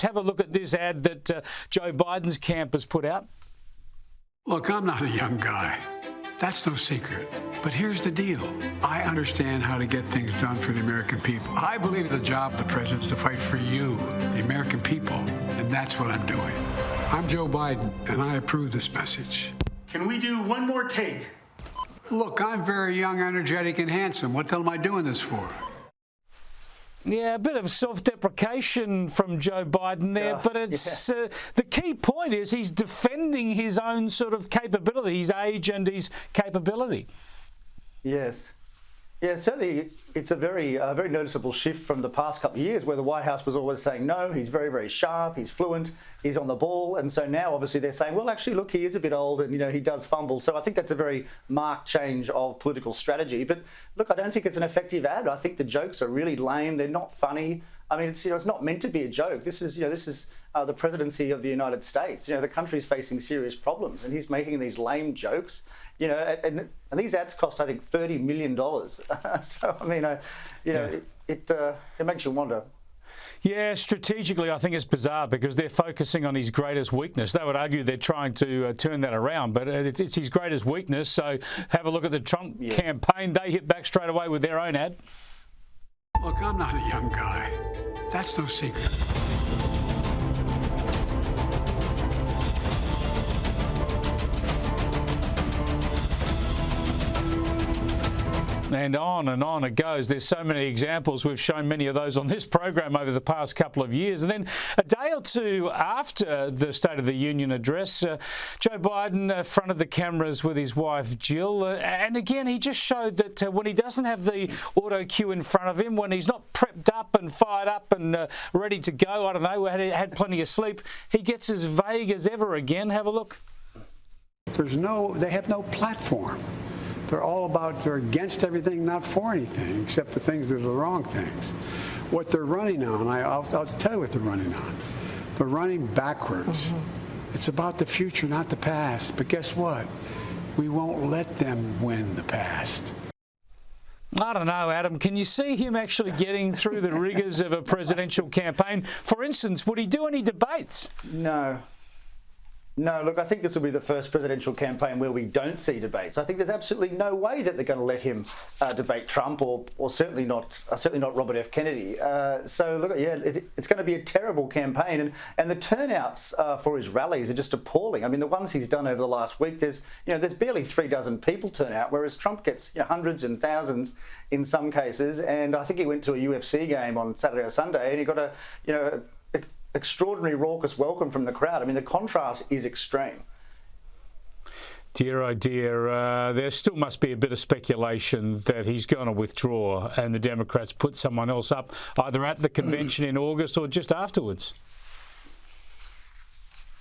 Have a look at this ad that Joe Biden's camp has put out. Look, I'm not a young guy. That's no secret. But here's the deal. I understand how to get things done for the American people. I believe the job of the president is to fight for you, the American people, and that's what I'm doing. I'm Joe Biden, and I approve this message. Can we do one more take? Look, I'm very young, energetic, and handsome. What the hell am I doing this for? Yeah, a bit of self-deprecation from Joe Biden there, but it's the key point is he's defending his own sort of capability, his age and his capability. Yes. Yeah, certainly it's a very noticeable shift from the past couple of years where the White House was always saying, no, he's very, very sharp, he's fluent, he's on the ball. And so now obviously they're saying, well, actually, look, he is a bit old and, he does fumble. So I think that's a very marked change of political strategy. But look, I don't think it's an effective ad. I think the jokes are really lame. They're not funny. I mean, it's, it's not meant to be a joke. This is the presidency of the United States. The country's facing serious problems and he's making these lame jokes. And these ads cost, I think, $30 million. So, I mean, it makes you wonder. Yeah, strategically, I think it's bizarre because they're focusing on his greatest weakness. They would argue they're trying to turn that around, but it's his greatest weakness. So have a look at the Trump campaign. They hit back straight away with their own ad. Look, I'm not a young guy. That's no secret. And on it goes. There's so many examples. We've shown many of those on this program over the past couple of years. And then a day or two after the State of the Union address, Joe Biden fronted the cameras with his wife, Jill. And again, he just showed that when he doesn't have the auto cue in front of him, when he's not prepped up and fired up and ready to go, I don't know, had plenty of sleep, he gets as vague as ever again. Have a look. They have no platform. They're against everything, not for anything, except the things that are the wrong things. What they're running on, I'll tell you what they're running on. They're running backwards. It's about the future, not the past. But guess what? We won't let them win the past. I don't know, Adam. Can you see him actually getting through the rigours of a presidential campaign? For instance, would he do any debates? No, look, I think this will be the first presidential campaign where we don't see debates. I think there's absolutely no way that they're going to let him debate Trump or certainly not Robert F. Kennedy. So look, it's going to be a terrible campaign, and the turnouts for his rallies are just appalling. I mean, the ones he's done over the last week, there's barely 36 people turn out, whereas Trump gets hundreds and thousands in some cases. And I think he went to a UFC game on Saturday or Sunday, and he got a extraordinary raucous welcome from the crowd. I mean, the contrast is extreme. Dear, oh dear, there still must be a bit of speculation that he's going to withdraw and the Democrats put someone else up either at the convention in August or just afterwards.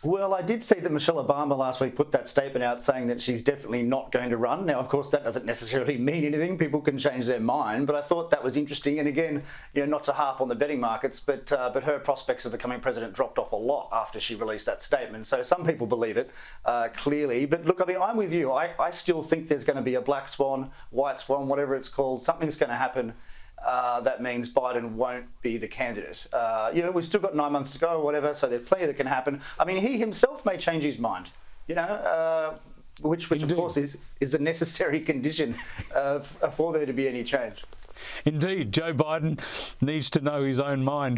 Well, I did see that Michelle Obama last week put that statement out saying that she's definitely not going to run. Now, of course, that doesn't necessarily mean anything. People can change their mind, but I thought that was interesting. And again, not to harp on the betting markets, but her prospects of becoming president dropped off a lot after she released that statement. So some people believe it, clearly. But look, I mean, I'm with you. I still think there's going to be a black swan, white swan, whatever it's called. Something's going to happen. That means Biden won't be the candidate. We've still got 9 months to go or whatever, so there's plenty that can happen. I mean, he himself may change his mind, which of course is a necessary condition for there to be any change. Indeed, Joe Biden needs to know his own mind.